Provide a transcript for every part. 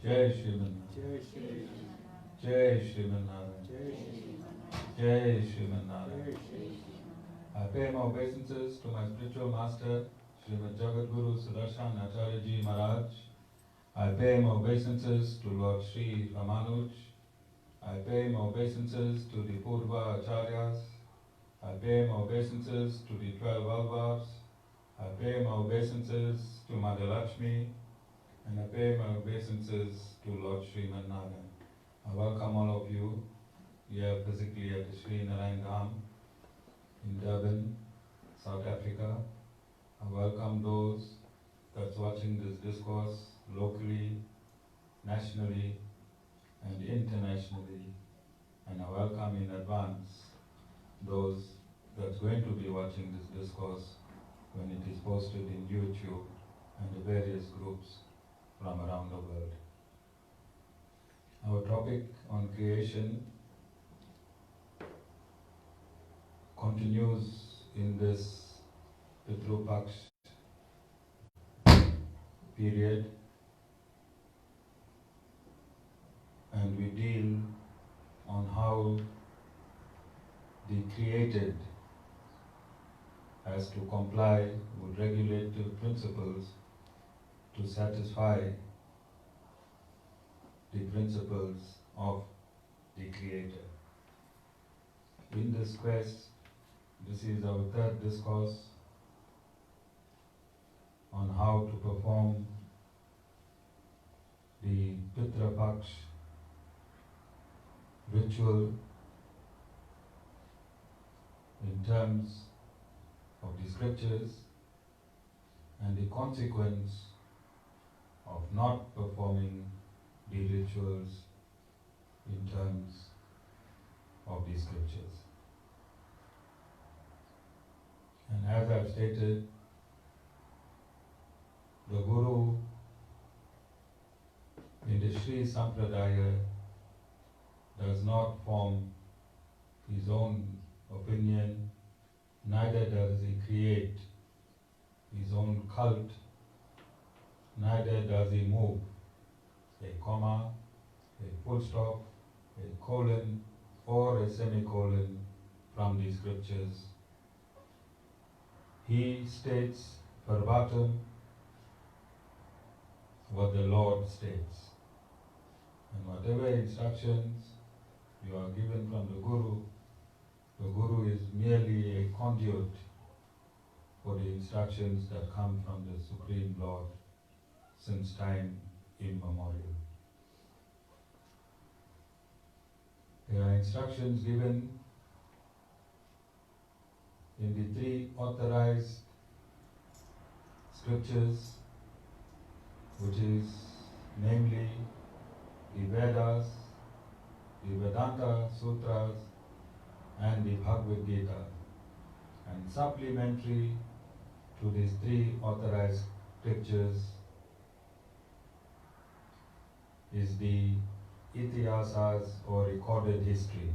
Jai Shriman Narayan. Jai Shriman Narayan. Jai Shriman Narayan. I pay my obeisances to my spiritual master, Srimad Jagadguru Sudarshan Acharya Ji Maharaj. I pay my obeisances to Lord Sri Ramanuj. I pay my obeisances to the Purva Acharyas. I pay my obeisances to the 12 Alvars. I pay my obeisances to Mother Lakshmi. And I pay my obeisances to Lord Sriman Narayan. I welcome all of you here physically at the Sri Narayan Dham in Durban, South Africa. I welcome those that's watching this discourse locally, nationally, and internationally. And I welcome in advance those that's going to be watching this discourse when it is posted in YouTube and the various groups from around the world. Our topic on creation continues in this Pitru Paksha period, and we deal on how the created has to comply with regulative principles to satisfy the principles of the Creator. In this quest, this is our third discourse on how to perform the Pitru Paksha ritual in terms of the scriptures and the consequence of not performing the rituals in terms of the scriptures. And as I've stated, the Guru in the Sri Sampradaya does not form his own opinion, neither does he create his own cult, neither does he move a comma, a full stop, a colon, or a semicolon from the scriptures. He states verbatim what the Lord states. And whatever instructions you are given from the Guru is merely a conduit for the instructions that come from the Supreme Lord since time immemorial. There are instructions given in the three authorized scriptures, which is namely the Vedas, the Vedanta Sutras, and the Bhagavad Gita. And supplementary to these three authorized scriptures is the Itihasas or recorded history.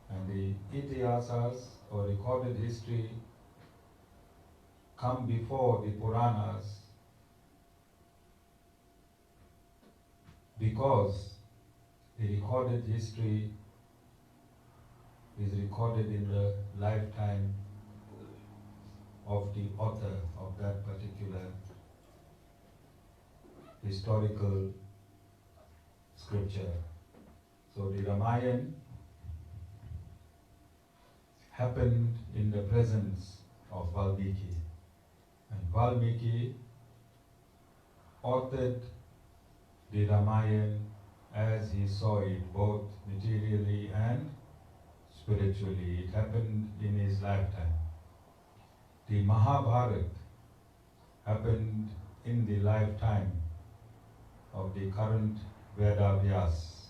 And the Itihasas or recorded history come before the Puranas because the recorded history is recorded in the lifetime of the author of that particular historical scripture. So the Ramayana happened in the presence of Valmiki, and Valmiki authored the Ramayana as he saw it, both materially and spiritually. It happened in his lifetime. The Mahabharata happened in the lifetime of the current Veda Vyas,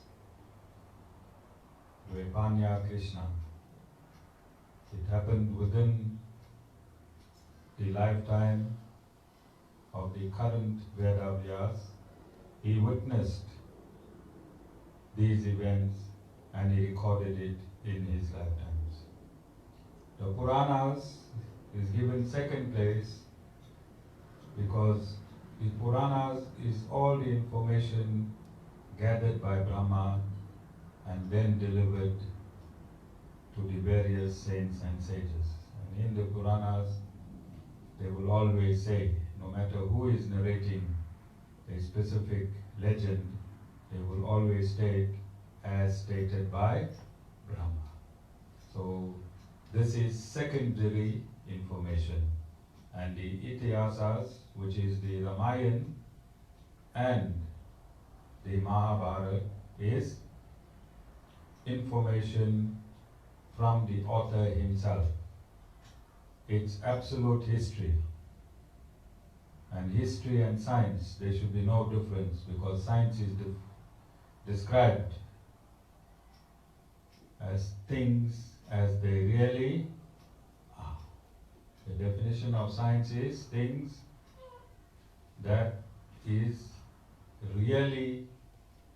Vaipanya Krishna. It happened within the lifetime of the current Veda Vyas. He witnessed these events and he recorded it in his lifetimes. The Puranas is given second place because The Puranas is all the information gathered by Brahma and then delivered to the various saints and sages. And in the Puranas, they will always say, no matter who is narrating a specific legend, they will always state as stated by Brahma. So this is secondary information. And the Itihasas, which is the Ramayana and the Mahabharata, is information from the author himself. It's absolute history. And history and science, there should be no difference, because science is described as things as they really are. The definition of science is things that is really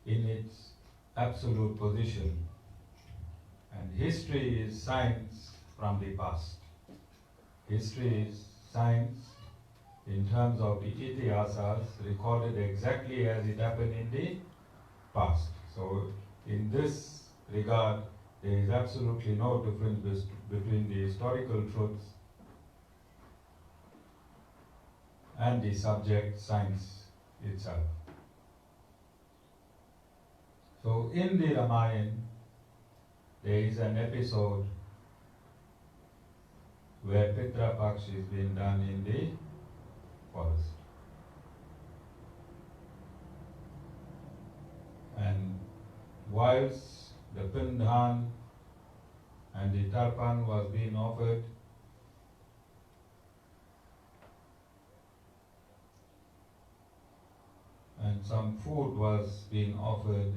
in its absolute position. And history is science from the past. History is science in terms of the itihasas recorded exactly as it happened in the past. So in this regard, there is absolutely no difference between the historical truths and the subject science itself. So in the Ramayana, there is an episode where Pitru Paksha is being done in the forest. And whilst the Pindhan and the Tarpan was being offered, and some food was being offered,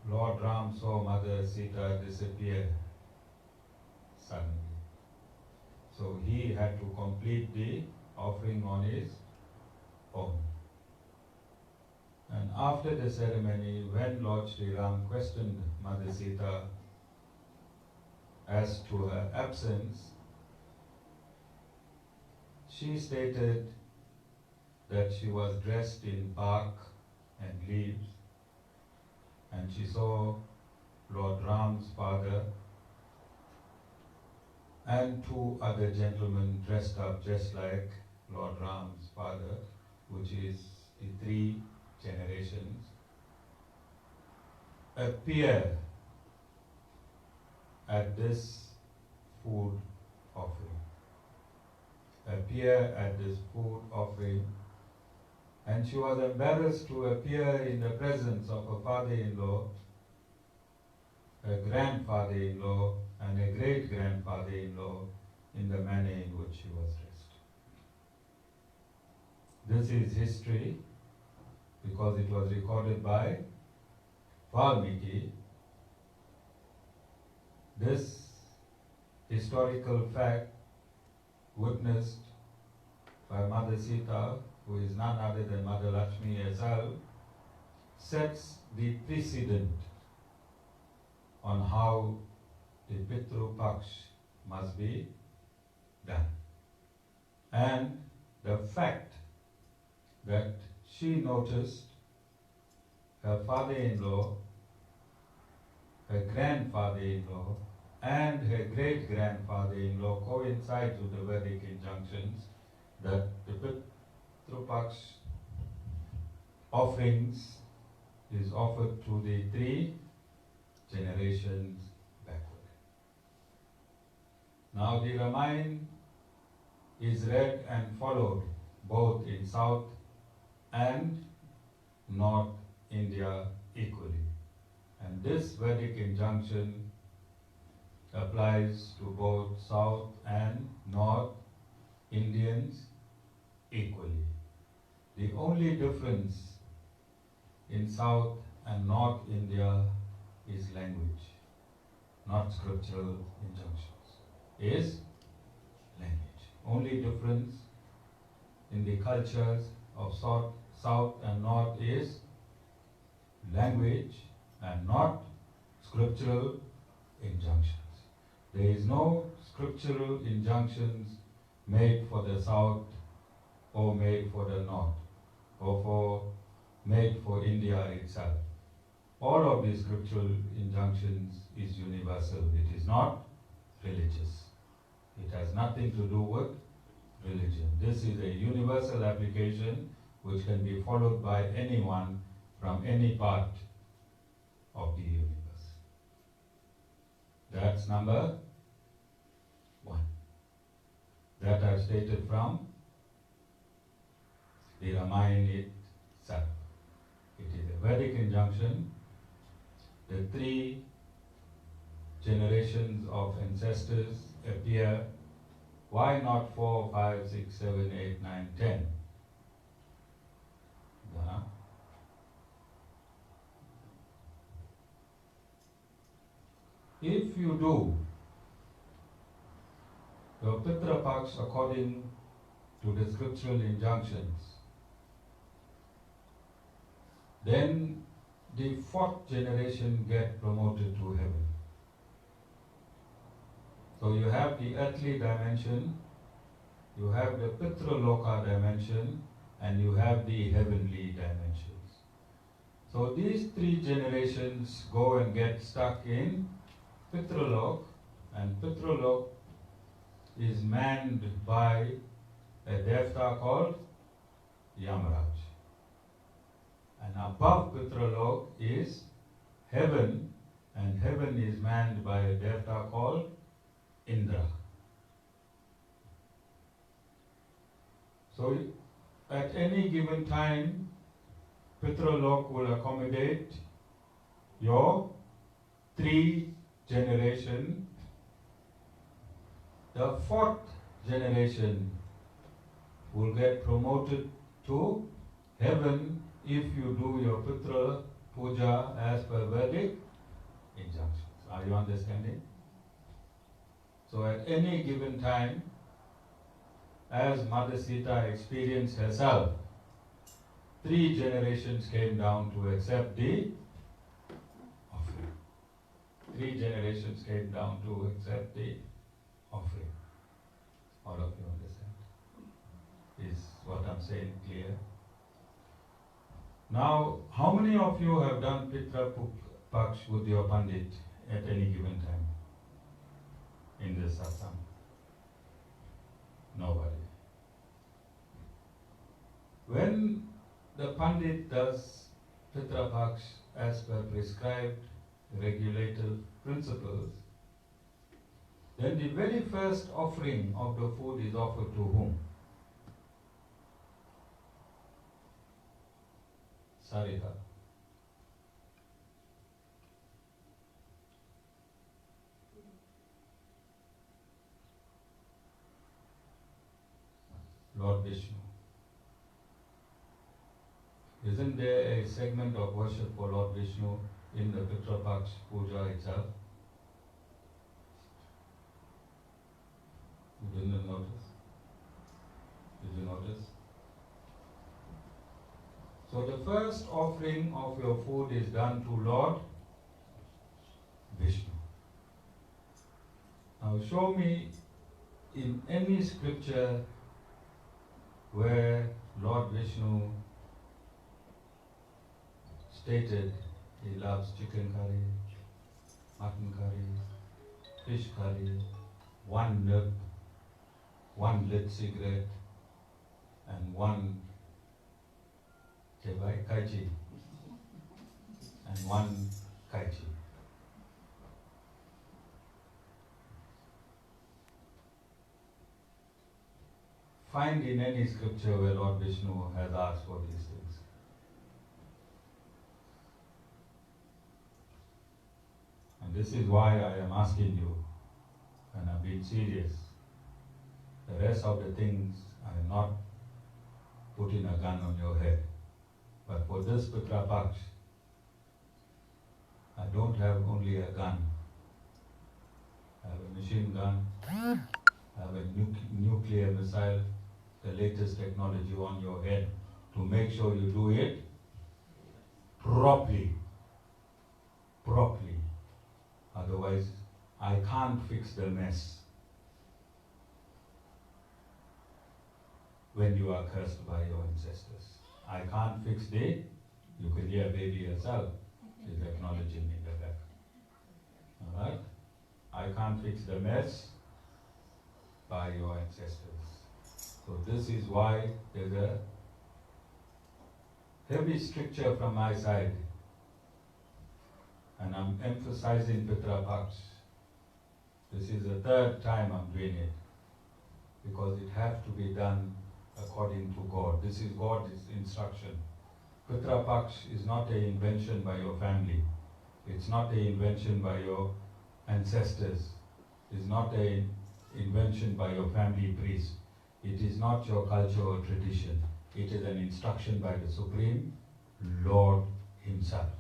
Lord Ram saw Mother Sita disappear suddenly. So he had to complete the offering on his own. And after the ceremony, when Lord Sri Ram questioned Mother Sita as to her absence, she stated that she was dressed in bark and leaves, and she saw Lord Ram's father and two other gentlemen dressed up just like Lord Ram's father, which is the three generations, appear at this food offering. And she was embarrassed to appear in the presence of her father-in-law, her grandfather-in-law, and a great-grandfather-in-law in the manner in which she was dressed. This is history because it was recorded by Valmiki. This historical fact, witnessed by Mother Sita, who is none other than Mother Lakshmi herself, sets the precedent on how the Pitru Paksha must be done. And the fact that she noticed her father-in-law, her grandfather-in-law, and her great-grandfather-in-law coincides with the Vedic injunctions that the Pitru Paksha offerings is offered to the three generations backward. Now the Ramayana is read and followed both in South and North India equally. And this Vedic injunction applies to both South and North Indians equally. The only difference in South and North India is language, not scriptural injunctions, is language. Only difference in the cultures of South and North is language and not scriptural injunctions. There is no scriptural injunctions made for the South or made for the North, or made for India itself. All of these scriptural injunctions is universal. It is not religious. It has nothing to do with religion. This is a universal application which can be followed by anyone from any part of the universe. That's number one. That I've stated from the Ramayana itself. It is a Vedic injunction. The three generations of ancestors appear. Why not 4, 5, 6, 7, 8, 9, 10? If you do your Pitru Paksha according to the scriptural injunctions, then the fourth generation get promoted to heaven. So you have the earthly dimension, you have the Pitruloka dimension, and you have the heavenly dimensions. So these three generations go and get stuck in Pitrulok, and Pitrulok is manned by a Devta called Yamaraj. And above Pitrulok is heaven, and heaven is manned by a Devta called Indra. So at any given time, Pitrulok will accommodate your three generation. The fourth generation will get promoted to heaven if you do your Pitra Puja as per Vedic injunctions. Are you understanding? So at any given time, as Mother Sita experienced herself, three generations came down to accept the offering. Three generations came down to accept the offering. All of you understand? Is what I'm saying clear? Now, how many of you have done Pitru Paksha with your Pandit at any given time in this satsang? Nobody. When the Pandit does Pitru Paksha as per prescribed regulative principles, then the very first offering of the food is offered to whom? Sarita. Lord Vishnu. Isn't there a segment of worship for Lord Vishnu in the Pitru Paksha Puja itself? You didn't notice? Did you notice? So the first offering of your food is done to Lord Vishnu. Now show me in any scripture where Lord Vishnu stated he loves chicken curry, mutton curry, fish curry, one nip, one lit cigarette, and one kaichi, and one kaichi. Find in any scripture where Lord Vishnu has asked for these things. And this is why I am asking you, and I'm being serious. The rest of the things I am not putting a gun on your head. But for this Pitru Paksha, I don't have only a gun. I have a machine gun, I have a nuclear missile, the latest technology on your head to make sure you do it properly. Otherwise, I can't fix the mess. when you are cursed by your ancestors. I can't fix the, you can hear baby herself, she's acknowledging in the back. Alright? I can't fix the mess by your ancestors. So this is why there's a heavy stricture from my side. And I'm emphasizing Pitru Paksha. This is the third time I'm doing it. Because it has to be done according to God. This is God's instruction. Pitru Paksha is not an invention by your family. It's not an invention by your ancestors. It's not an invention by your family priest. It is not your culture or tradition. It is an instruction by the Supreme Lord Himself.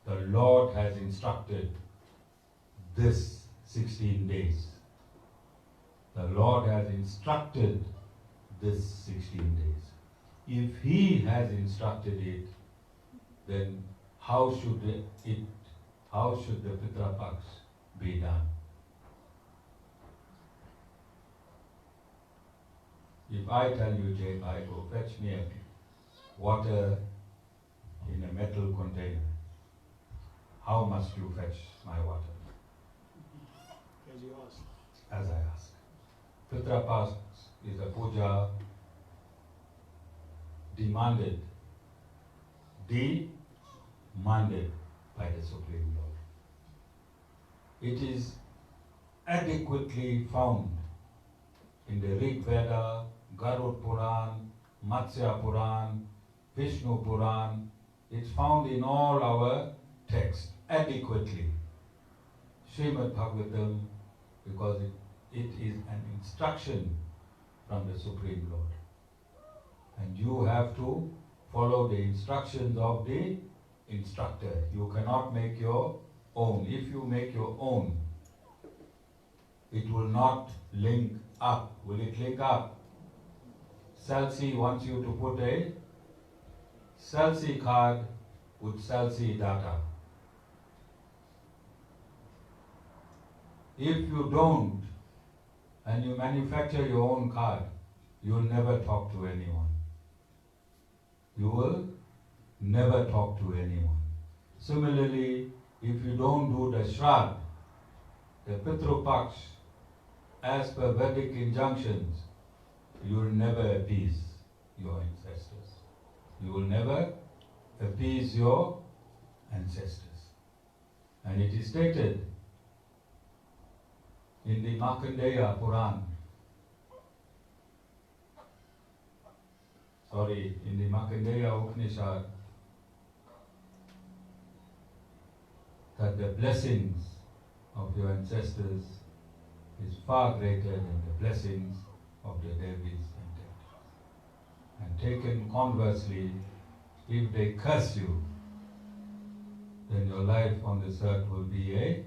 The Lord has instructed this 16 days. The Lord has instructed this 16 days. If He has instructed it, then how should the Pitru Paksha be done? If I tell you, Jay, I go fetch me a water in a metal container, how must you fetch my water? As you ask. As I ask. Pitru Paksha is a puja demanded by the Supreme Lord. It is adequately found in the Rig Veda, Garud Puran, Matsya Puran, Vishnu Puran. It's found in all our texts adequately. Srimad Bhagavatam, because it is an instruction from the Supreme Lord. And you have to follow the instructions of the instructor. You cannot make your own. If you make your own, it will not link up. Will it link up? Celsi wants you to put a Celsi card with Celsi data. If you don't, and you manufacture your own card, you will never talk to anyone. You will never talk to anyone. Similarly, if you don't do the Shraddha, the Pitru Paksha, as per Vedic injunctions, you will never appease your ancestors. You will never appease your ancestors. And it is stated in the Markandeya Puran, in the Markandeya Upanishad, that the blessings of your ancestors is far greater than the blessings of the Devis and Devatas. And taken conversely, if they curse you, then your life on this earth will be a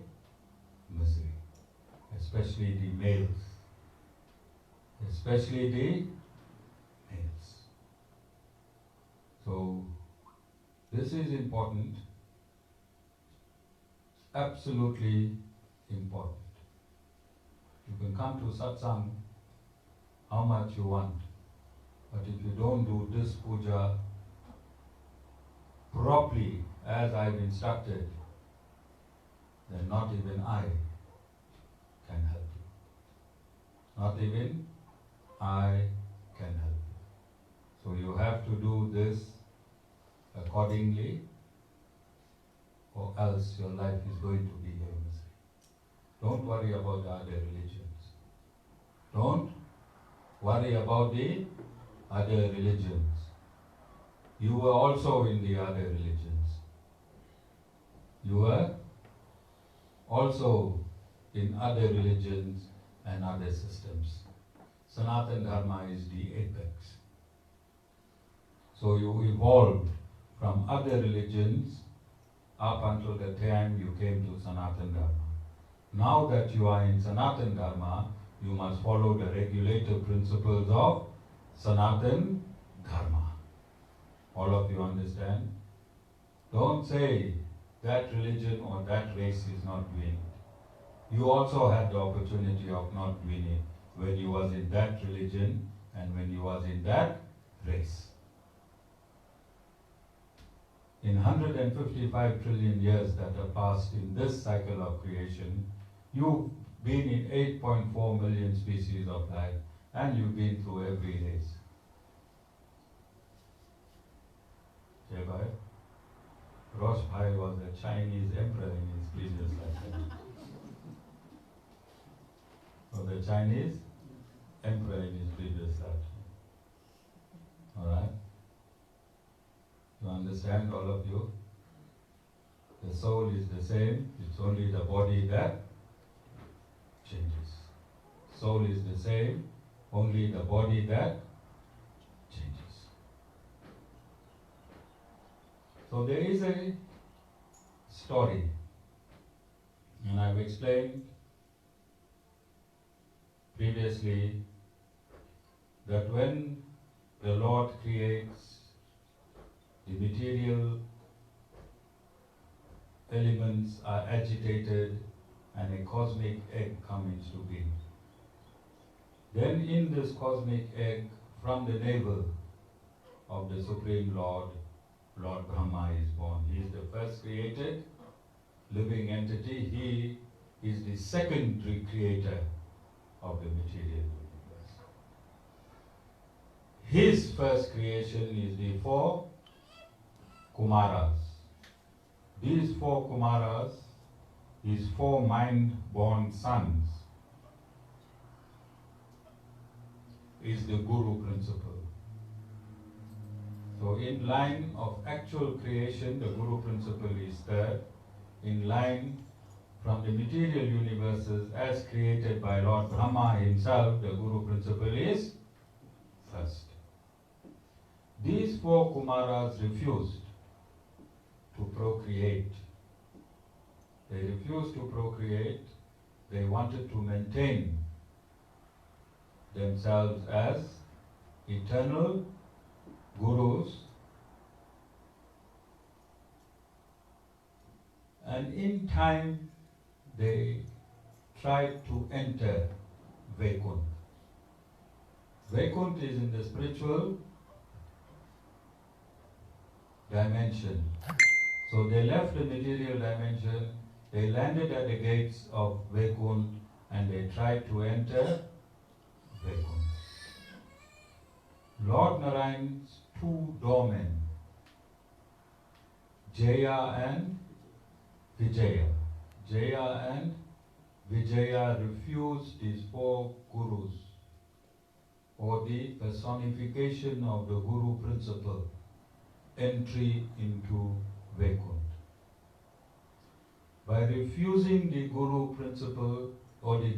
misery. Especially the males. Especially the males. So, this is important. Absolutely important. You can come to satsang how much you want, but if you don't do this puja properly as I've instructed, then not even I can help you. Not even I can help you. So you have to do this accordingly, or else your life is going to be a misery. Don't worry about the other religions. Don't worry about the other religions. You were also in the other religions. You were also in other religions and other systems. Sanatana Dharma is the apex. So you evolved from other religions up until the time you came to Sanatana Dharma. Now that you are in Sanatana Dharma, you must follow the regulative principles of Sanatana Dharma. All of you understand? Don't say that religion or that race is not doing it. You also had the opportunity of not doing it when you was in that religion And when you was in that race, in 155 trillion years that have passed in this cycle of creation, you've been in 8.4 million species of life, and you've been through every race. Jai Rosh Bhai was a Chinese emperor in his previous lifetime. Was a Chinese emperor in his previous lifetime. Alright? You understand, all of you? The soul is the same, it's only the body that changes. Soul is the same, only the body that changes. So there is a story, and I've explained previously that when the Lord creates the material elements are agitated and a cosmic egg comes into being. Then in this cosmic egg, from the navel of the Supreme Lord, Lord Brahma is born. He is the first created living entity. He is the secondary creator of the material universe. His first creation is the four Kumaras. These four Kumaras, his four mind-born sons, is the Guru principle. So in line of actual creation, the Guru principle is third. In line from the material universes as created by Lord Brahma himself, the Guru principle is first. These four Kumaras refused to procreate. They refused to procreate. They wanted to maintain themselves as eternal gurus, and in time they tried to enter Vaikuntha. Vaikuntha is in the spiritual dimension. So they left the material dimension, they landed at the gates of Vaikuntha, and they tried to enter Vaikuntha. Lord Narayan's two doormen, Jaya and Vijaya. Jaya and Vijaya refused these four gurus, or the personification of the Guru principle, entry into Vaikuntha. By refusing the Guru principle or the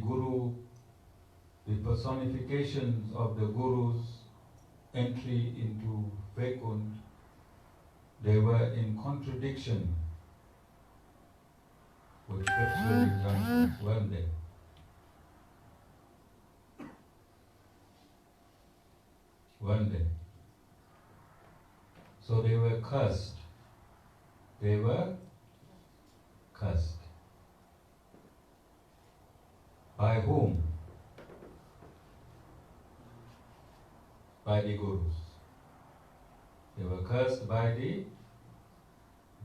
personifications of the Guru's entry into Vaikuntha, they were in contradiction with scriptural injunctions, weren't they? Weren't they? So they were cursed. They were cursed. By whom? By the Gurus. They were cursed by the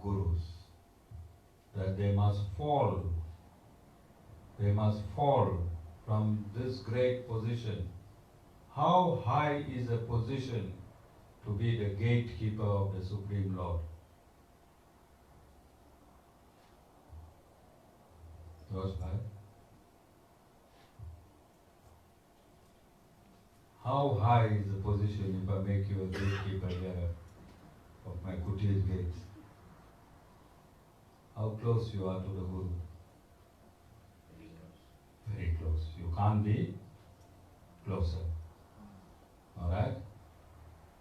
Gurus, that they must fall from this great position. How high is a position to be the gatekeeper of the Supreme Lord? Rosbhai? How high is the position if I make you a gatekeeper here of my kutir's gates? How close you are to the Guru? Very close. You can't be closer. Alright?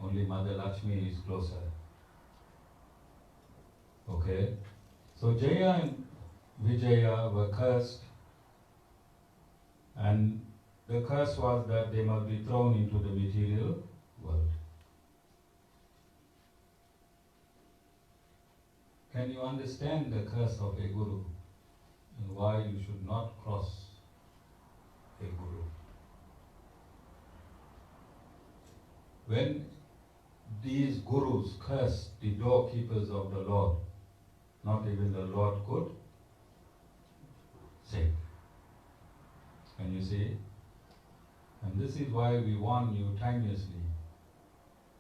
Only Mother Lakshmi is closer. Okay? So Jaya and Vijaya were cursed, and the curse was that they must be thrown into the material world. Can you understand the curse of a guru and why you should not cross a guru? when these gurus cursed the doorkeepers of the Lord, not even the Lord could save. Can you see? And this is why we warn you timelessly.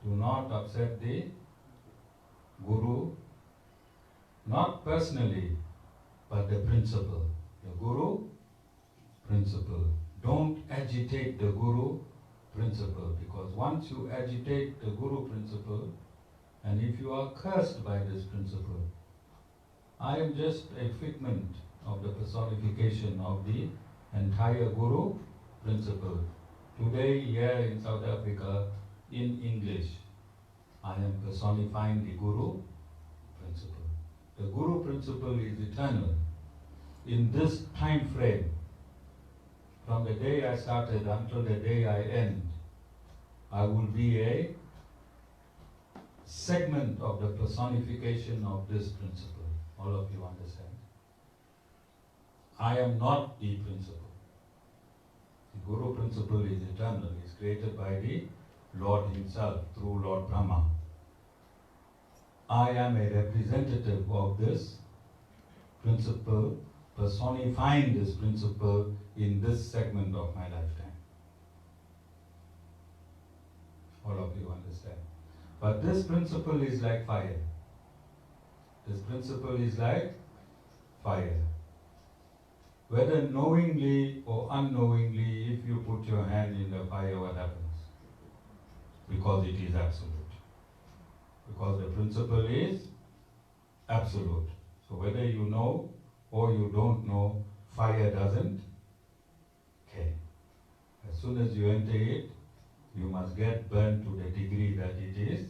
Do not upset the Guru, not personally, but the principle. The Guru, principle. Don't agitate the Guru, principle, because once you agitate the Guru principle, and if you are cursed by this principle, I am just a figment of the personification of the entire Guru principle. Today, here in South Africa, in English, I am personifying the Guru principle. The Guru principle is eternal. In this time frame, from the day I started until the day I end, I will be a segment of the personification of this principle. All of you understand? I am not the principle. The Guru principle is eternal. It's created by the Lord Himself through Lord Brahma. I am a representative of this principle, personifying this principle in this segment of my lifetime. All of you understand? But this principle is like fire. This principle is like fire. Whether knowingly or unknowingly, if you put your hand in the fire, what happens? Because it is absolute. Because the principle is absolute. So whether you know or you don't know, fire doesn't care. As soon as you enter it, you must get burned to the degree that it is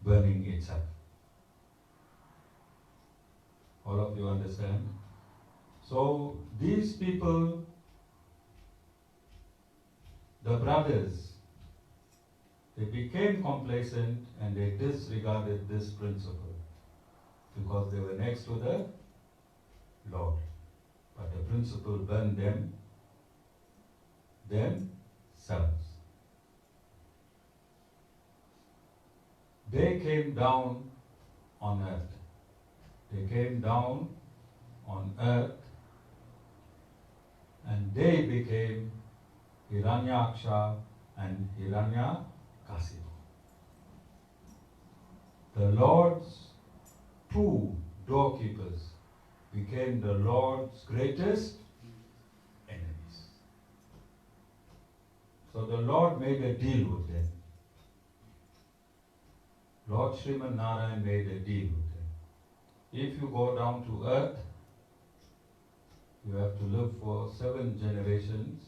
burning itself. All of you understand? So these people, the brothers, they became complacent and they disregarded this principle because they were next to the Lord. But the principle burned them themselves. They came down on earth. They came down on earth and they became Hiranyaksha and Hiranyakasipu. The Lord's two doorkeepers became the Lord's greatest enemies. So the Lord made a deal with them. Lord Sriman Narayan made a deal with them. If you go down to earth, you have to live for 7 generations.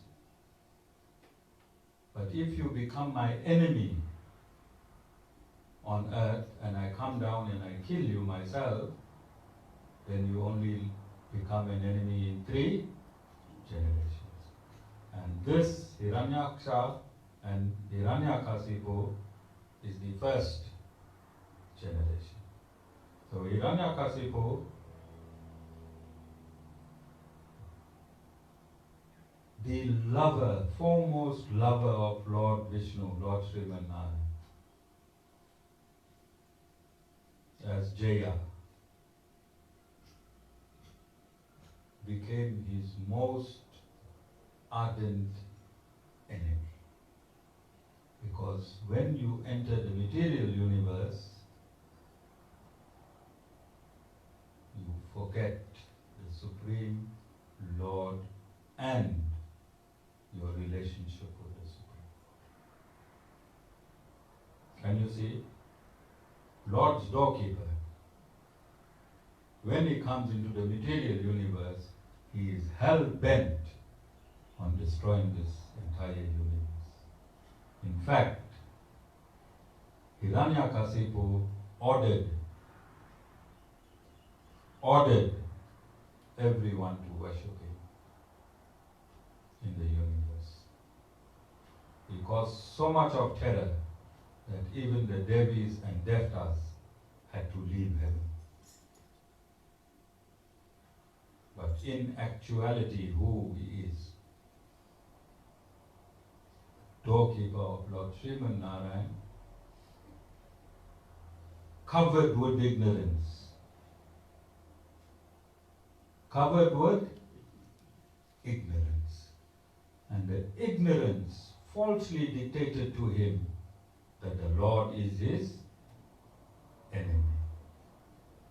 But if you become my enemy on earth and I come down and I kill you myself, then you only become an enemy in 3 generations. And this Hiranyaksha and Hiranyakasipu is the first generation. So Hiranyakasipu, the lover, foremost lover of Lord Vishnu, Lord Sriman Narayan, as Jaya, became his most ardent enemy. Because when you enter the material universe, you forget the Supreme Lord and your relationship with the Supreme. Can you see? Lord's doorkeeper, when he comes into the material universe, he is hell-bent on destroying this entire universe. In fact, Hiranyakasipu ordered everyone to worship him in the universe. He caused so much of terror that even the Devis and Devatas had to leave heaven. But in actuality, who he is doorkeeper of Lord Sriman Narayan, covered with ignorance. Covered with ignorance. And the ignorance falsely dictated to him that the Lord is his enemy.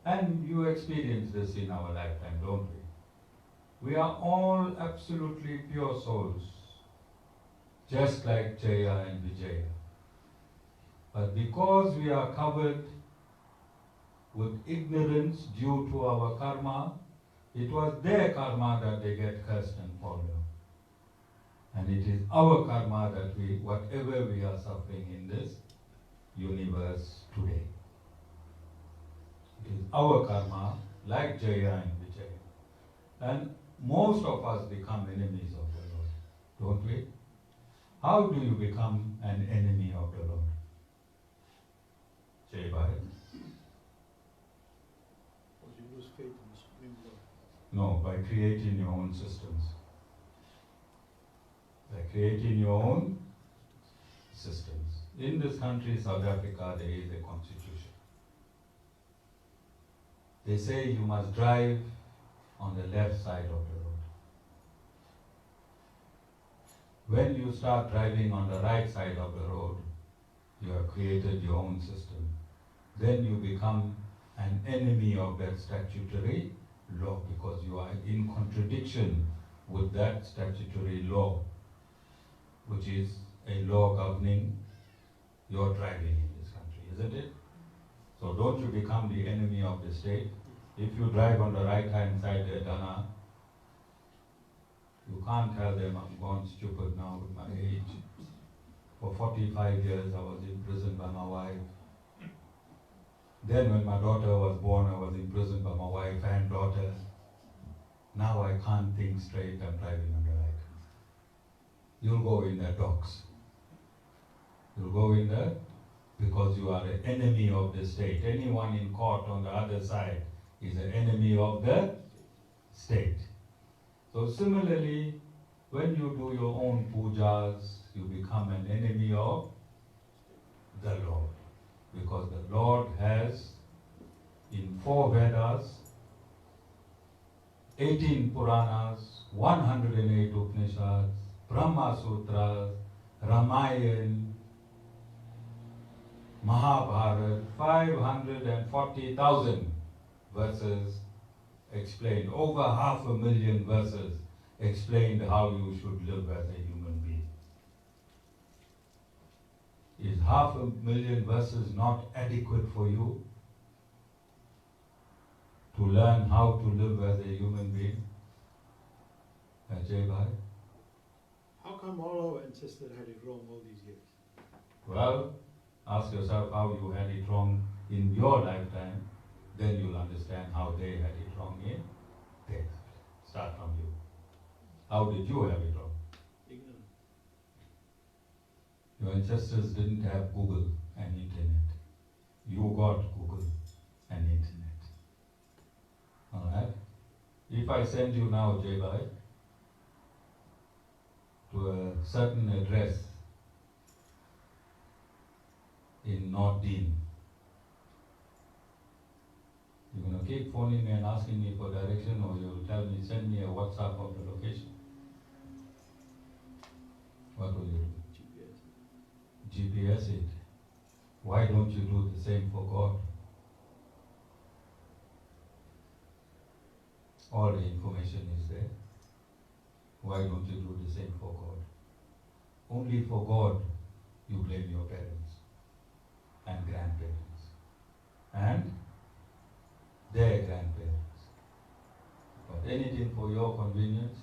And you experience this in our lifetime, don't we? We are all absolutely pure souls, just like Jaya and Vijaya. But because we are covered with ignorance due to our karma, it was their karma that they get cursed and fall down. And it is our karma that we, whatever we are suffering in this universe today. It is our karma, like Jaya and Vijaya. And most of us become enemies of the Lord, don't we? How do you become an enemy of the Lord? Jai Bhai? Because you lose faith in the Supreme Lord. No, by creating your own systems. By creating your own systems. In this country, South Africa, there is a constitution. They say you must drive on the left side of the road. When you start driving on the right side of the road, you have created your own system. Then you become an enemy of that statutory law because you are in contradiction with that statutory law, which is a law governing your driving in this country, isn't it? So don't you become the enemy of the state. If you drive on the right-hand side there, Dana, you can't tell them I'm gone stupid now with my age. For 45 years I was imprisoned by my wife. Then when my daughter was born, I was imprisoned by my wife and daughter. Now I can't think straight, I'm driving on the right. You'll go in the docks. You'll go in there because you are an enemy of the state. Anyone in court on the other side is an enemy of the state. So similarly, when you do your own pujas, you become an enemy of the Lord. Because the Lord has, in 4 Vedas, 18 Puranas, 108 Upanishads, Brahma Sutras, Ramayana, Mahabharata, 540,000 verses explained, over 500,000 verses explained how you should live as a human being. Is 500,000 verses not adequate for you to learn how to live as a human being? Ajay Bhai? How come all our ancestors had it wrong all these years? Well, ask yourself how you had it wrong in your lifetime, then you'll understand how they had it wrong in their lifetime. Start from you. How did you have it wrong? Ignorant. Your ancestors didn't have Google and internet. You got Google and internet. Alright? If I send you now, Jai Bhai, to a certain address in North Dean, you're going to keep phoning me and asking me for direction, or you'll tell me, send me a WhatsApp of the location. What will you do? GPS it. Why don't you do the same for God? All the information is there. Why don't you do the same for God? Only for God you blame your parents and grandparents and their grandparents. But anything for your convenience,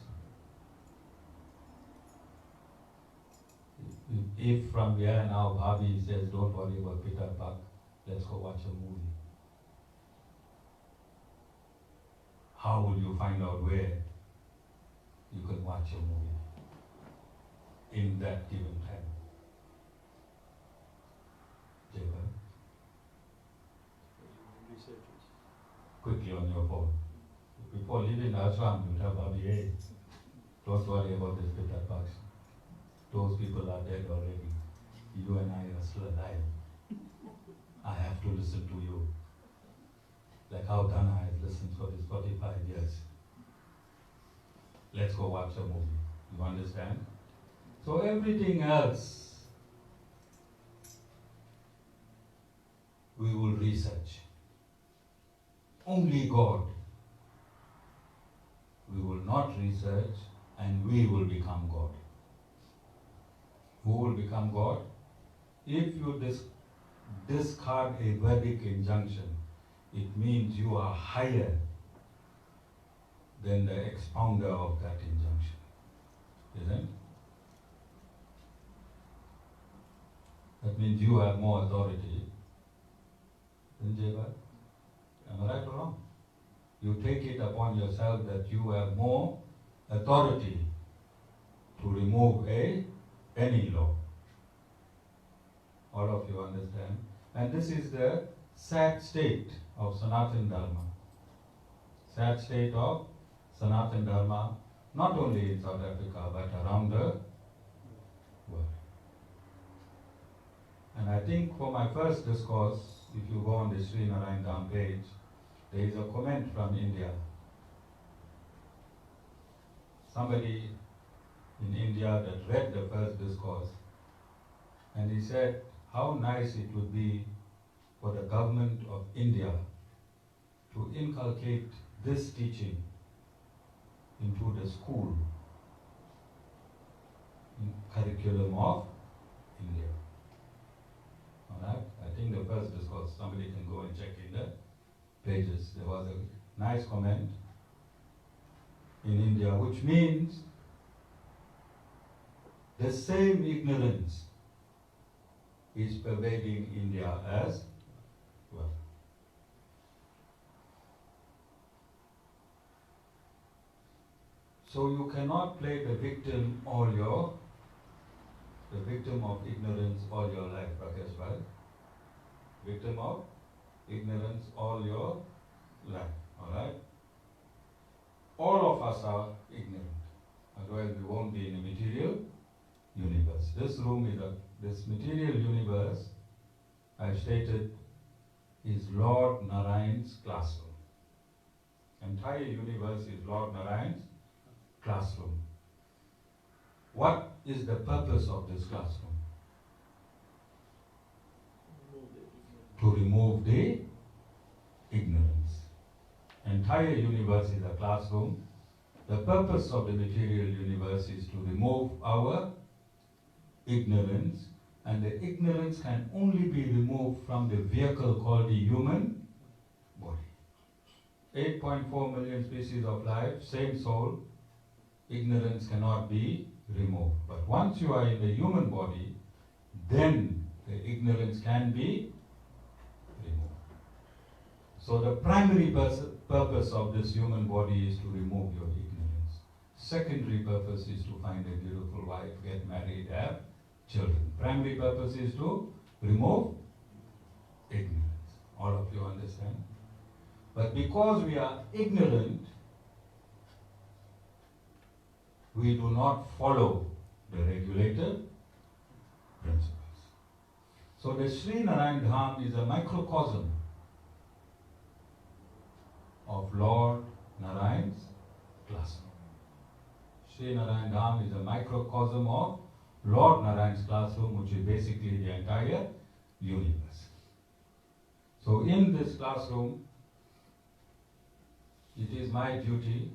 if from here now Bhabhi says, don't worry about Pitru Paksha, let's go watch a movie. How will you find out where you can watch a movie in that given time? Jacob? Researchers. Quickly on your phone. Before leaving the ashram, you tell Bhabhi, hey, don't worry about this Pitru Paksha. those people are dead already. You and I are still alive. I have to listen to you. Like how Dana has listened for these 45 years. Let's go watch a movie. You understand? So everything else, we will research. Only God. We will not research, and we will become God. Who will become God? If you discard a Vedic injunction, it means you are higher than the expounder of that injunction. Isn't it? That means you have more authority. Am I right or wrong? You take it upon yourself that you have more authority to remove any law. All of you understand? And this is the sad state of Sanatana Dharma. Sad state of Sanatana Dharma, not only in South Africa, but around the world. And I think for my first discourse, if you go on the Sri Narayan Dham page, there is a comment from India. Somebody in India that read the first discourse, and he said how nice it would be for the government of India to inculcate this teaching into the school curriculum of India. Alright? I think the first discourse, somebody can go and check in the pages. There was a nice comment in India, which means the same ignorance is pervading India as well. So you cannot play the victim of ignorance all your life, Rakesh, right? Victim of ignorance all your life, alright? All of us are ignorant, otherwise we won't be in a material universe. This room is this material universe, I've stated, is Lord Narayan's classroom. Entire universe is Lord Narayan's classroom. What is the purpose of this classroom? To remove the ignorance. Entire universe is a classroom. The purpose of the material universe is to remove our ignorance, and the ignorance can only be removed from the vehicle called the human body. 8.4 million species of life, same soul, ignorance cannot be removed. But once you are in the human body, then the ignorance can be removed. So the primary purpose of this human body is to remove your ignorance. Secondary purpose is to find a beautiful wife, get married, have children. Primary purpose is to remove ignorance. All of you understand? But because we are ignorant, we do not follow the regulative principles. So the Sri Narayan Dham is a microcosm of Lord Narayan's classroom. Sri Narayan Dham is a microcosm of Lord Narayan's classroom, which is basically the entire universe. So in this classroom, it is my duty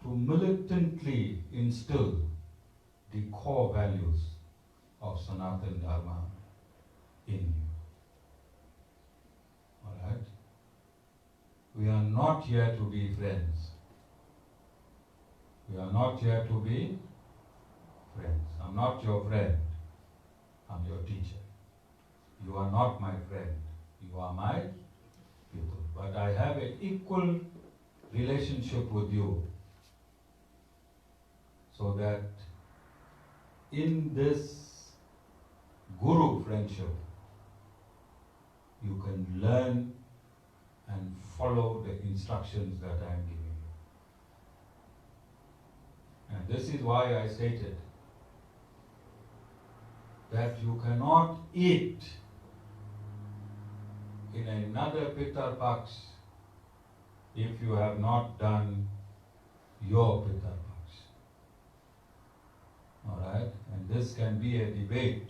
to militantly instill the core values of Sanatana Dharma in you. Alright? We are not here to be friends. We are not here to be friends. I'm not your friend. I'm your teacher. You are not my friend. You are my pupil. But I have an equal relationship with you, so that in this guru friendship, you can learn and follow the instructions that I am giving you. And this is why I stated that you cannot eat in another Pitru Paksha if you have not done your Pitru Paksha. Alright? And this can be a debate,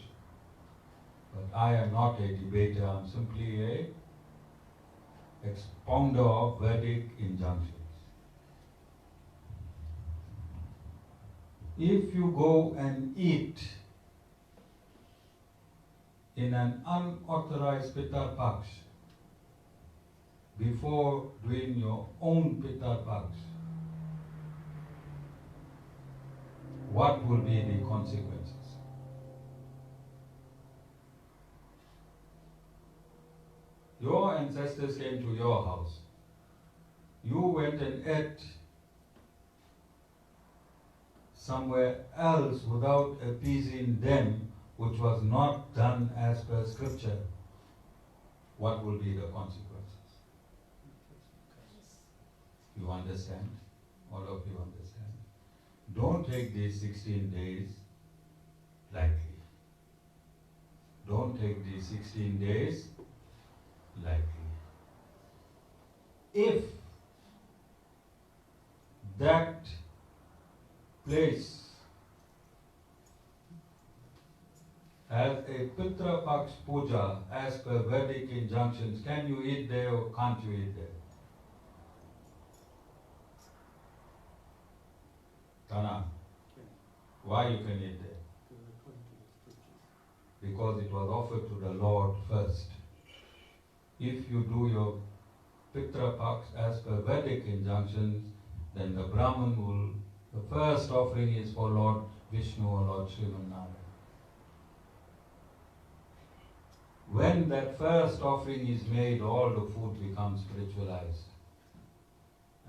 but I am not a debater, I'm simply a expounder of verdict injunctions. If you go and eat in an unauthorized Pitru Paksha before doing your own Pitru Paksha, what will be the consequences? Your ancestors came to your house. You went and ate somewhere else without appeasing them, which was not done as per scripture. What will be the consequences? You understand? All of you understand? Don't take these 16 days lightly. Don't take these 16 days lightly. If that place has a Pitru Paksha puja as per Vedic injunctions, can you eat there or can't you eat there? Tana, why you can eat there? Because it was offered to the Lord first. If you do your Pitru Paksha as per Vedic injunctions, then the Brahman will, the first offering is for Lord Vishnu or Lord Narayan. When that first offering is made, all the food becomes spiritualized.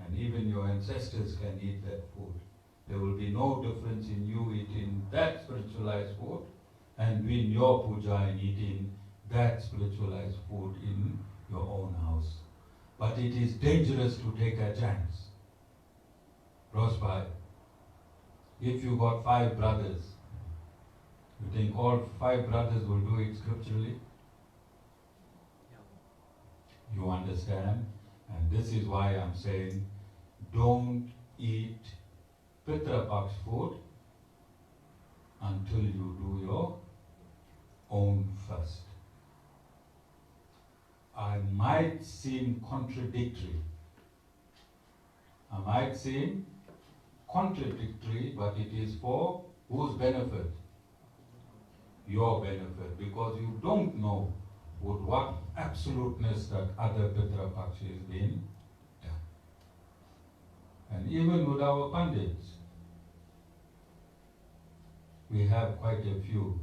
And even your ancestors can eat that food. There will be no difference in you eating that spiritualized food and doing your puja and eating that spiritualized food in your own house. But it is dangerous to take a chance. Rosbai, if you got 5 brothers, you think all 5 brothers will do it scripturally? You understand? And this is why I'm saying, don't eat Pitru Paksha food until you do your own first. I might seem contradictory. But it is for whose benefit? Your benefit, because you don't know with what absoluteness that other Pitru Paksha is being done. And even with our pandits, we have quite a few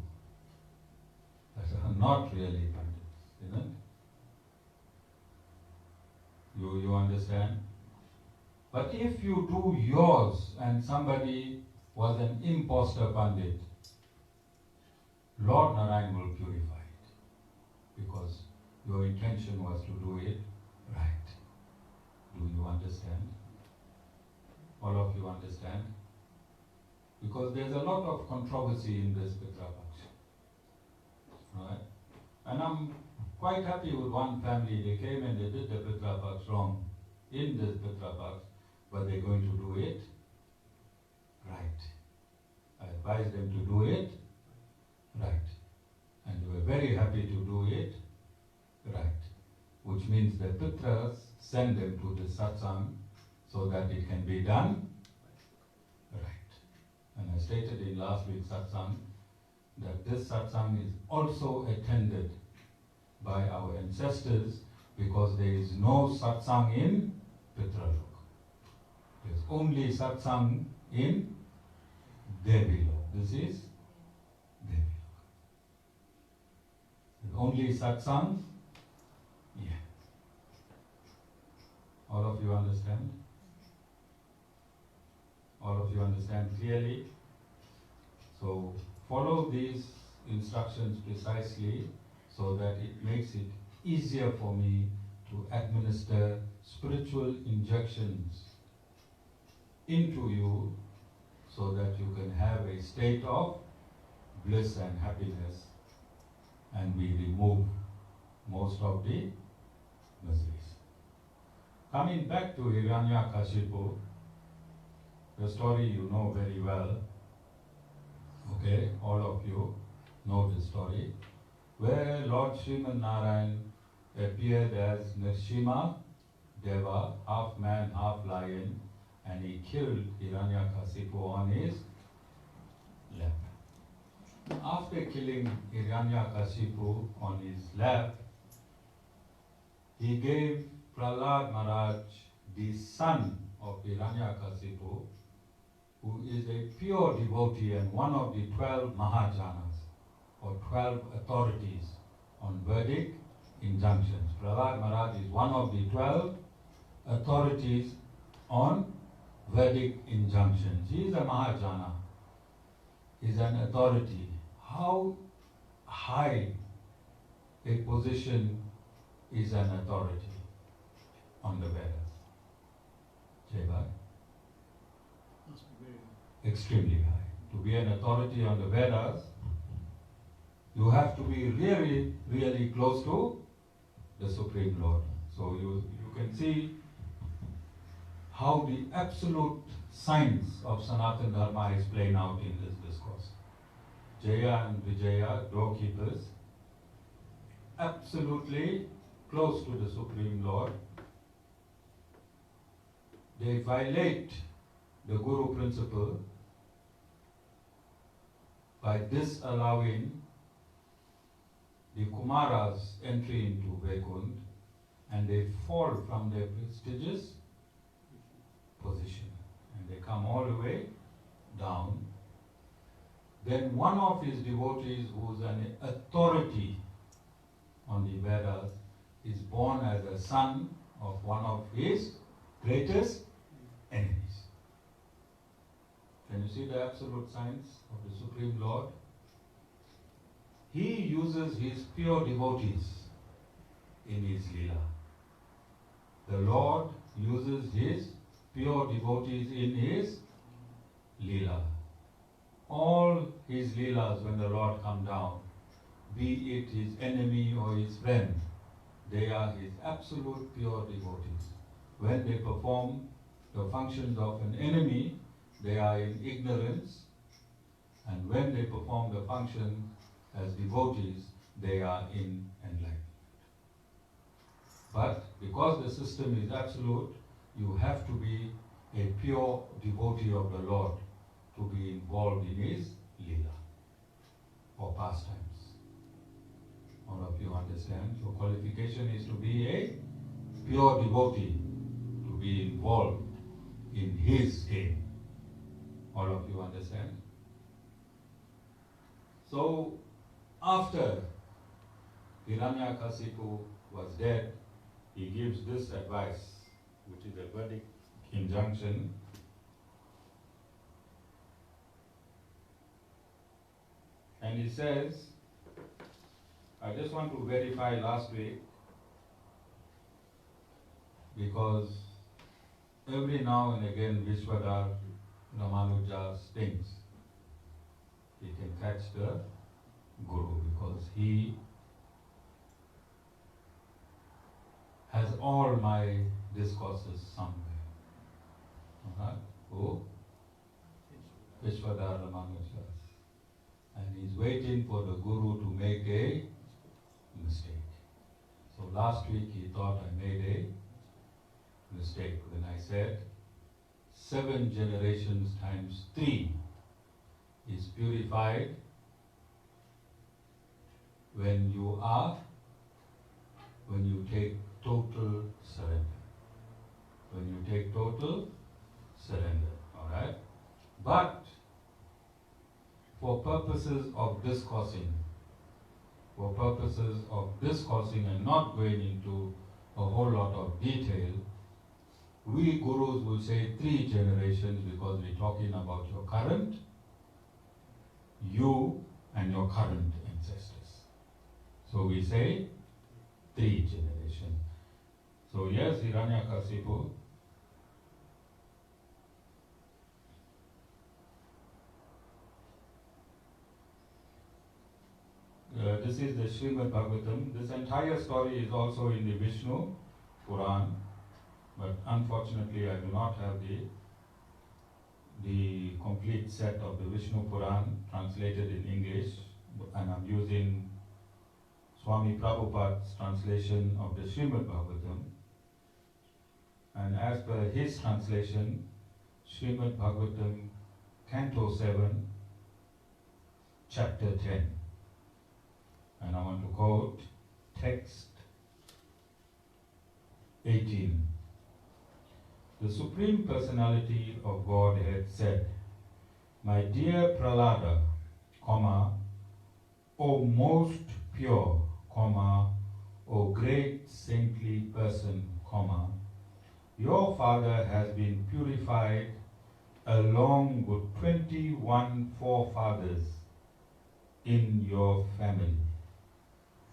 that are not really pandits, isn't it? You understand? But if you do yours and somebody was an imposter pandit, Lord Narayan will purify it, because your intention was to do it right. Do you understand? All of you understand? Because there's a lot of controversy in this Pitru Paksha. Right? And I'm quite happy with one family. They came and they did the Pitru Paksha wrong in this Pitru Paksha, but they're going to do it right. I advised them to do it right. And they were very happy to do it right. Which means the Pitras send them to the satsang so that it can be done right. And I stated in last week's satsang that this satsang is also attended by our ancestors, because there is no satsang in Pitralok. There's only satsang in Devilok. This is Devilok. There's only satsang here. All of you understand? All of you understand clearly? So follow these instructions precisely so that it makes it easier for me to administer spiritual injections into you so that you can have a state of bliss and happiness, and we remove most of the miseries. Coming back to Hiranyakashipu, the story you know very well, okay, all of you know the story, where Lord Sriman Narayan appeared as Nrsimha Deva, half man, half lion, and he killed Hiranyakashipu on his lap. After killing Hiranyakashipu on his lap, he gave Prahlad Maharaj, the son of Hiranyakashipu, who is a pure devotee and one of the 12 Mahajanas, or 12 authorities on Vedic injunctions. Prahlad Maharaj is one of the 12 authorities on Vedic injunctions. He is a Mahajana. He is an authority. How high a position is an authority on the Vedas? Jaibai? Must be very high. Extremely high. To be an authority on the Vedas, you have to be really, really close to the Supreme Lord. So you can see how the absolute science of Sanatana Dharma is playing out in this discourse. Jaya and Vijaya, doorkeepers, absolutely close to the Supreme Lord. They violate the Guru principle by disallowing the Kumaras' entry into Vaikuntha, and they fall from their prestigious position and they come all the way down. Then one of his devotees, who is an authority on the Vedas, is born as a son of one of his greatest enemies. Can you see the absolute science of the Supreme Lord? He uses his pure devotees in his Leela. The Lord uses his pure devotees in his Leela. All his Leelas, when the Lord comes down, be it his enemy or his friend, they are his absolute pure devotees. When they perform the functions of an enemy, they are in ignorance, and when they perform the function as devotees, they are in enlightenment. But because the system is absolute, you have to be a pure devotee of the Lord to be involved in his Leela or pastimes. All of you understand? Your qualification is to be a pure devotee, to be involved in his game. All of you understand? So, after Hiranyakashipu was dead, he gives this advice, which is a Vedic injunction. And he says, I just want to verify last week, because every now and again Vishwadhar Ramanuja stings. He can catch the Guru because he has all my discourses somewhere. Who? Vishwadhar Ramanuja. And he's waiting for the Guru to make a mistake. So last week he thought I made a mistake when I said 7 generations times 3 is purified when you take total surrender. When you take total surrender, alright? But for purposes of discoursing and not going into a whole lot of detail, we gurus will say 3 generations because we're talking about your current, you and your current ancestors. So we say 3 generations. So yes, Hiranyakashipu is the Srimad Bhagavatam. This entire story is also in the Vishnu Puran, but unfortunately I do not have the complete set of the Vishnu Puran translated in English, and I'm using Swami Prabhupada's translation of the Srimad Bhagavatam. And as per his translation, Srimad Bhagavatam, Canto 7, Chapter 10. And I want to quote text 18. The Supreme Personality of Godhead said, "My dear Prahlada, O most pure, O great saintly person, your father has been purified along with 21 forefathers in your family.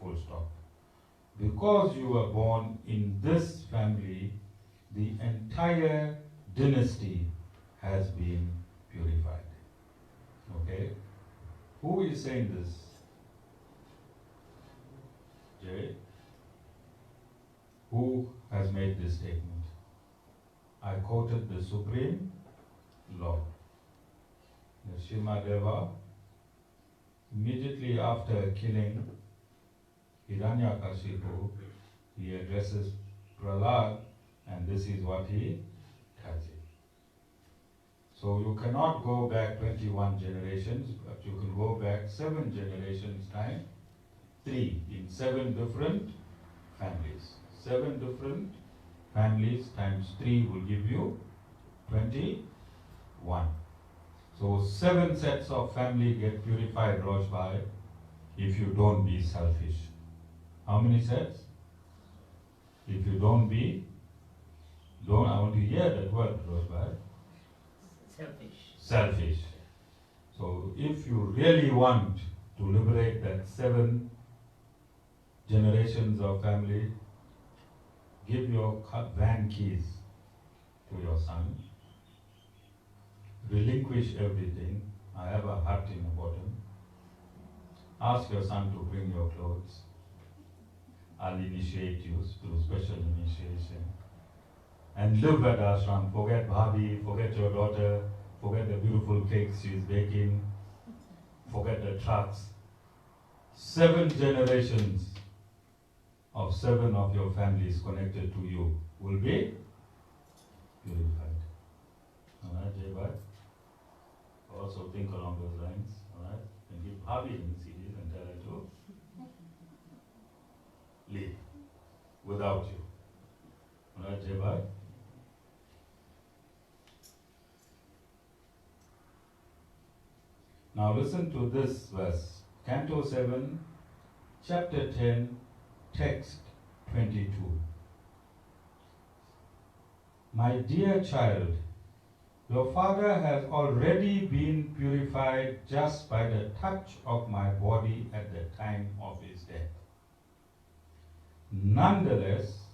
Full stop. Because you were born in this family, the entire dynasty has been purified." Okay? Who is saying this? Jay? Who has made this statement? I quoted the Supreme Lord. Nrsimhadeva, immediately after killing Hiranyakashipu, he addresses Prahlad, and this is what he tells him. So you cannot go back 21 generations, but you can go back 7 generations time, 3 in 7 different families. 7 different families times 3 will give you 21. So 7 sets of family get purified, Rojbhai, if you don't be selfish. How many sets? If you don't, I want to hear that word, Rojbhai. Selfish. So if you really want to liberate that 7 generations of family, give your van keys to your son. Relinquish everything. I have a hut in the bottom. Ask your son to bring your clothes. I'll initiate you through special initiation. And live at ashram. Forget Bhabhi, forget your daughter, forget the beautiful cakes she's baking, forget the trucks. 7 generations of 7 of your families connected to you will be purified. Alright, Jay? Also think along those lines. Alright? And give Bhabhi in CDs and tell her to leave without you. Alright, Jay? Now listen to this verse. Canto 7, Chapter 10, Text 22. My dear child, your father has already been purified just by the touch of my body at the time of his death. Nonetheless,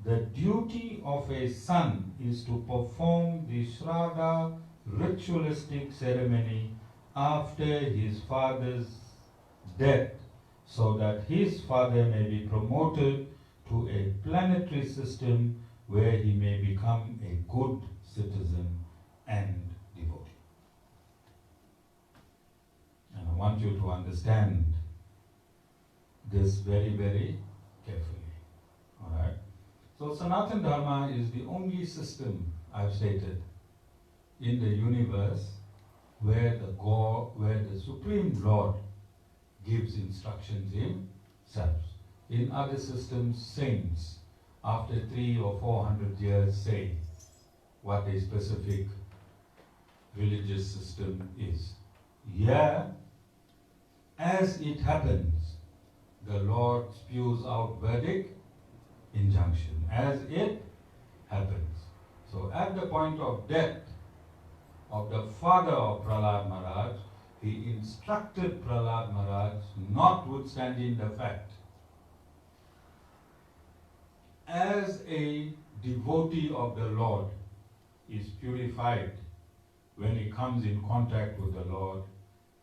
the duty of a son is to perform the Shraddha ritualistic ceremony after his father's death, so that his father may be promoted to a planetary system where he may become a good citizen and devotee. And I want you to understand this very, very carefully. Alright? So Sanatana Dharma is the only system, I've stated, in the universe where the Supreme Lord gives instructions himself. In other systems, saints, after 300 or 400 years, say what a specific religious system is. Here, as it happens, the Lord spews out verdict, injunction, as it happens. So at the point of death of the father of Prahlad Maharaj, he instructed Prahlad Maharaj, notwithstanding the fact, as a devotee of the Lord is purified when he comes in contact with the Lord,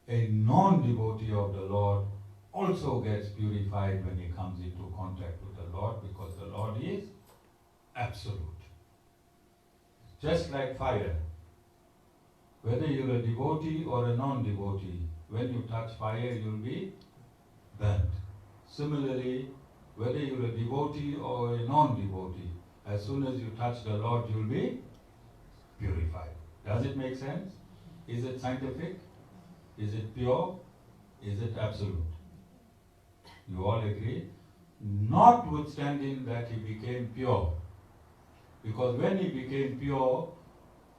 a non-devotee of the Lord also gets purified when he comes into contact with the Lord, because the Lord is absolute. Just like fire. Whether you're a devotee or a non-devotee, when you touch fire, you'll be burnt. Similarly, whether you're a devotee or a non-devotee, as soon as you touch the Lord, you'll be purified. Does it make sense? Is it scientific? Is it pure? Is it absolute? You all agree? Notwithstanding that he became pure. Because when he became pure,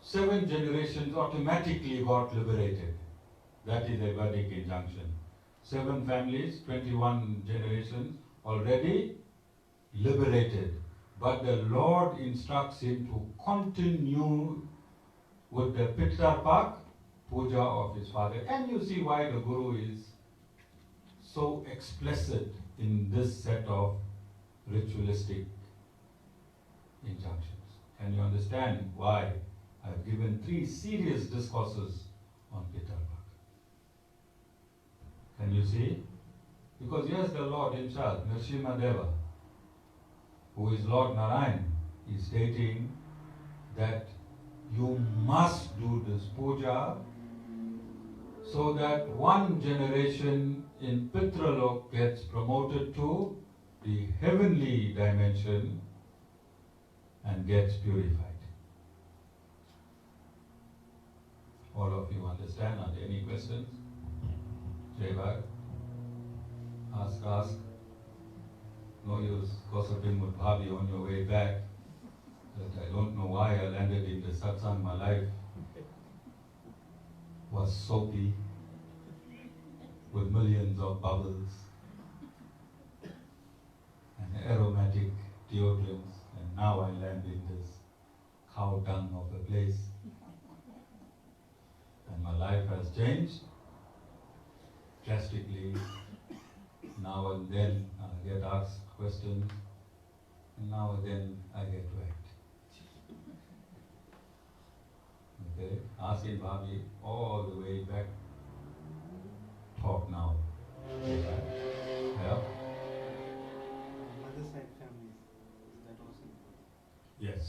7 generations automatically got liberated. That is a Vedic injunction. 7 families, 21 generations already liberated. But the Lord instructs him to continue with the Pitru Paksha puja of his father. Can you see why the Guru is so explicit in this set of ritualistic injunctions? Can you understand why I've given 3 serious discourses on Pitru Paksha? Can you see? Because here's the Lord himself, Narasimha, who is Lord Narayan, is stating that you must do this puja so that 1 generation in Pitralok gets promoted to the heavenly dimension and gets purified. All of you understand? Are there any questions? Jayvad? Ask. No use gossiping with Bhabi on your way back. That I don't know why I landed in the satsang. My life was soapy with millions of bubbles and aromatic deodorants, and now I land in this cow dung of a place. And my life has changed drastically. Now and then I get asked questions, and now and then I get whacked. Okay, asking Bhabi all the way back. Talk now. Yeah? Mother side families, is that also important? Yes.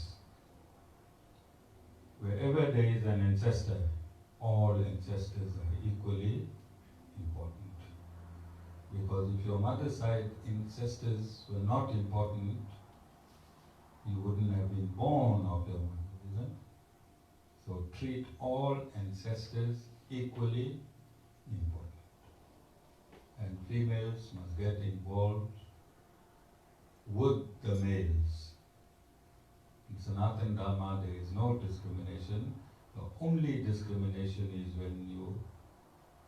Wherever there is an ancestor, all ancestors are equally important. Because if your mother's side ancestors were not important, you wouldn't have been born of your mother, isn't it? So treat all ancestors equally important. And females must get involved with the males. In Sanatana Dharma there is no discrimination. The only discrimination is when you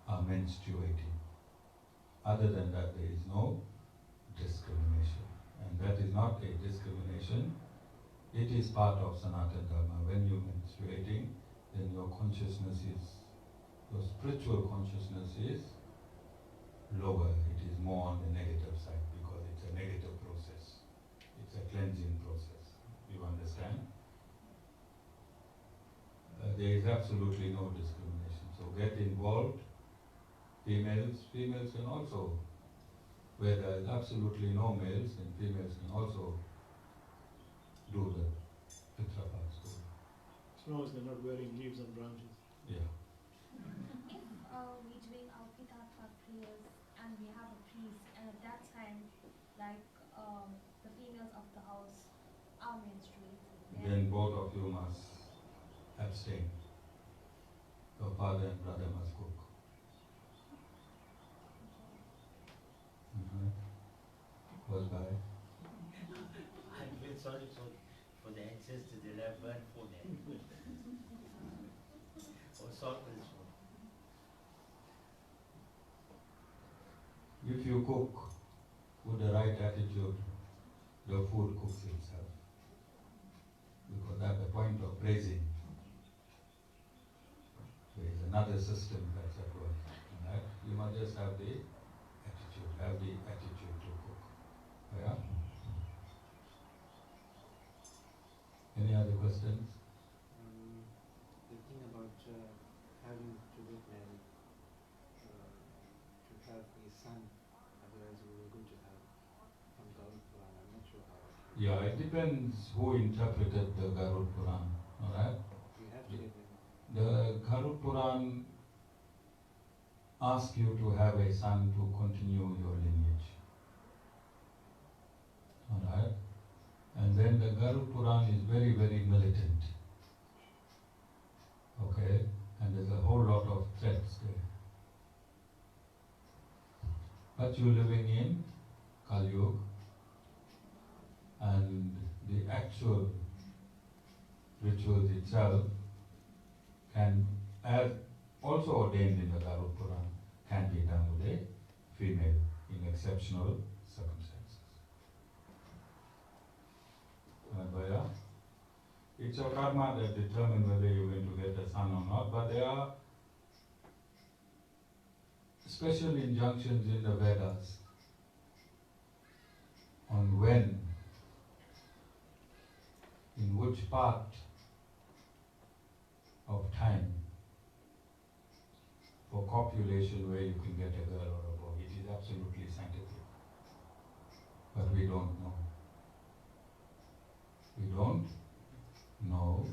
are menstruating. Other than that, there is no discrimination. And that is not a discrimination. It is part of Sanatana Dharma. When you're menstruating, then your consciousness your spiritual consciousness is lower. It is more on the negative side because it's a negative process. It's a cleansing process. You understand? There is absolutely no discrimination. So get involved. Females can also, where there is absolutely no males, then females can also do the Pitru Paksha. As long as they're not wearing leaves and branches. Yeah. If we're doing our Pitru Paksha prayers and we have a priest, and at that time, like the females of the house are menstruating, Then both of you must abstain. Your father and brother must cook. Was by. I feel sorry for the ancestors that have burnt for them. Or salt and so. If you cook with the right attitude, the food cooks itself. Because at the point of praising, there is another system that's at work. Right? You must just have the attitude to cook. Yeah? Any other questions? The thing about having to get married, to have a son, whereas we were going to have from Garud Puran. I'm not sure how it came. Yeah, it depends who interpreted the Garud Puran. Alright? We have to get them. The Garud Puran asks you to have a son to continue your lineage. Alright? And then the Garud Puran is very, very militant. Okay? And there's a whole lot of threats there. But you're living in Kali Yuga, and the actual rituals itself can, as also ordained in the Garud Puran, can be done with a female in exceptional circumstances. Bhaya, it's your karma that determines whether you're going to get a son or not, but there are special injunctions in the Vedas on when, in which part of time for copulation where you can get a girl or a boy. It is absolutely scientific. But we don't know. We don't know,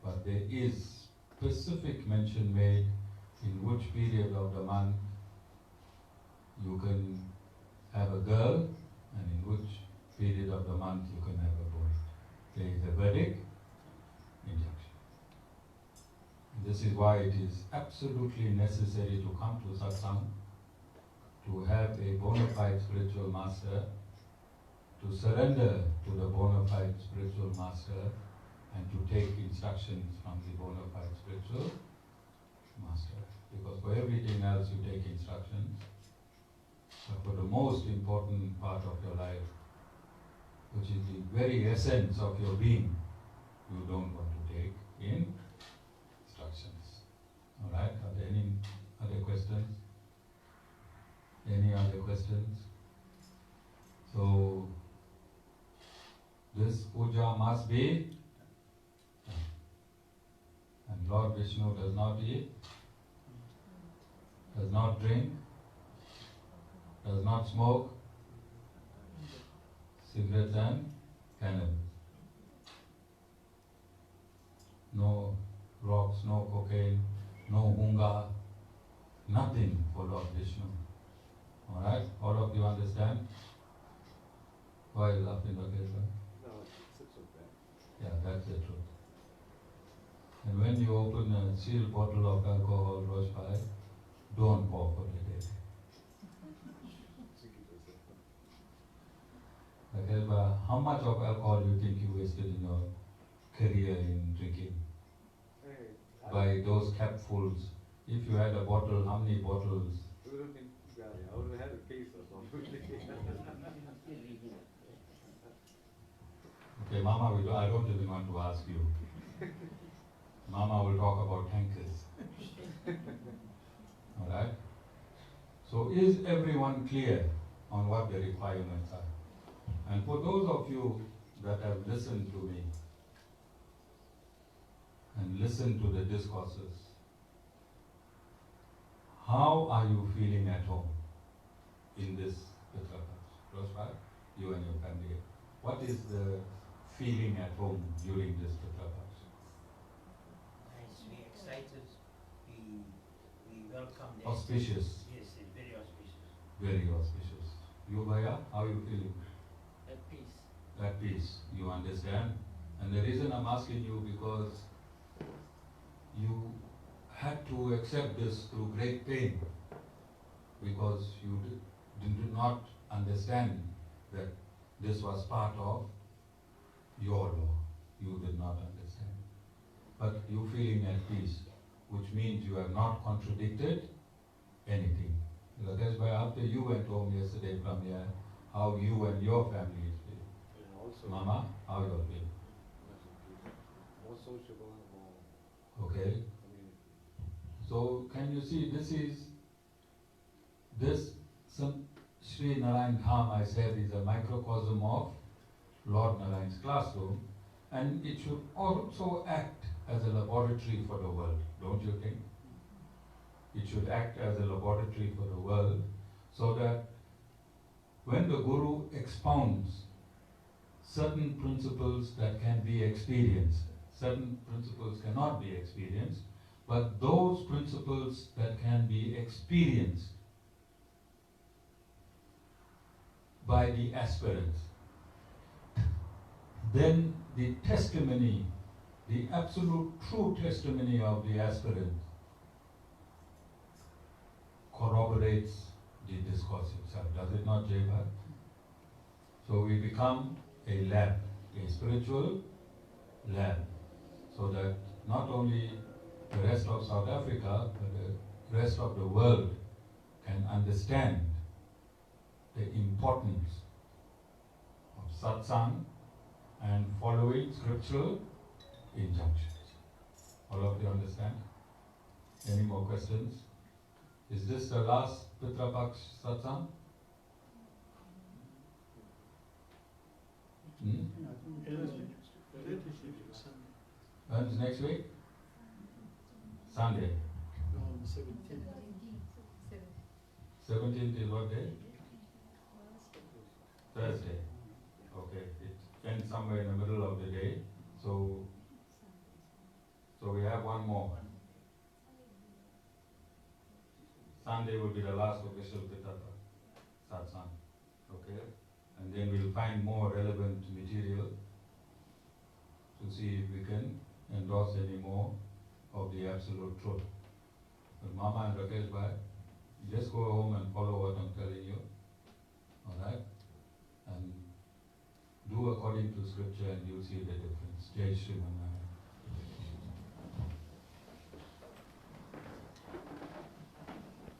but there is specific mention made in which period of the month you can have a girl and in which period of the month you can have a boy. There is a Vedic injunction. This is why it is absolutely necessary to come to satsang, to have a bona fide spiritual master, to surrender to the bona fide spiritual master, and to take instructions from the bona fide spiritual master. Because for everything else you take instructions, but for the most important part of your life, which is the very essence of your being, you don't want to take instructions. Alright, are there any other questions? Any other questions? So, this puja must be, and Lord Vishnu does not eat, does not drink, does not smoke cigarettes and cannabis. No rocks, no cocaine, no hunga, nothing for Lord Vishnu. Alright? All of you understand? Why are you laughing, Rakesh? No, it's okay. Yeah, that's the truth. And when you open a sealed bottle of alcohol, Roshbai, don't pour for the day. Rakesh, how much of alcohol do you think you wasted in your career in drinking? Hey, By those capfuls. If you had a bottle, how many bottles? It would have been, yeah, I would have had a case or something. Okay, Mama, I don't even want to ask you. Mama will talk about tankers. Alright? So is everyone clear on what the requirements are? And for those of you that have listened to me and listened to the discourses, how are you feeling at home in this Pitru Paksha? Rospa, you and your family, what is the feeling at home during this Pitru Paksha? Nice, we're excited, we welcome the Auspicious. Yes, it's very auspicious. Very auspicious. You, Bhaiya, how are you feeling? At peace. At peace, you understand? And the reason I'm asking you because you had to accept this through great pain because you did not understand that this was part of your law. You did not understand. But you feeling at peace, which means you have not contradicted anything. That's why after you went home yesterday from here, how you and your family is feeling. And also, Mama, how you are feeling? more sociable, more Okay. community. So can you see this Sri Narayan Dham, I said, is a microcosm of Lord Narayan's classroom, and it should also act as a laboratory for the world, don't you think? It should act as a laboratory for the world so that when the Guru expounds certain principles that can be experienced, certain principles cannot be experienced, but those principles that can be experienced by the aspirants, then the testimony, the absolute true testimony of the aspirant corroborates the discourse itself. Does it not, Jayabhat? So we become a lab, a spiritual lab, so that not only the rest of South Africa, but the rest of the world can understand the importance of satsang and following scriptural injunctions. All of you understand? Any more questions? Is this the last Pitru Paksha satsang? When's next week? Sunday. On the 17th. 17th is what day? Thursday. Okay, it ends somewhere in the middle of the day. So we have one more. Sunday will be the last official Pitru satsang. Okay? And then we'll find more relevant material to see if we can endorse any more of the absolute truth. But Mama and Rakesh Bhai, just go home and follow what I'm telling you. Alright? And do according to scripture and you'll see the difference. Jai Shri Manara.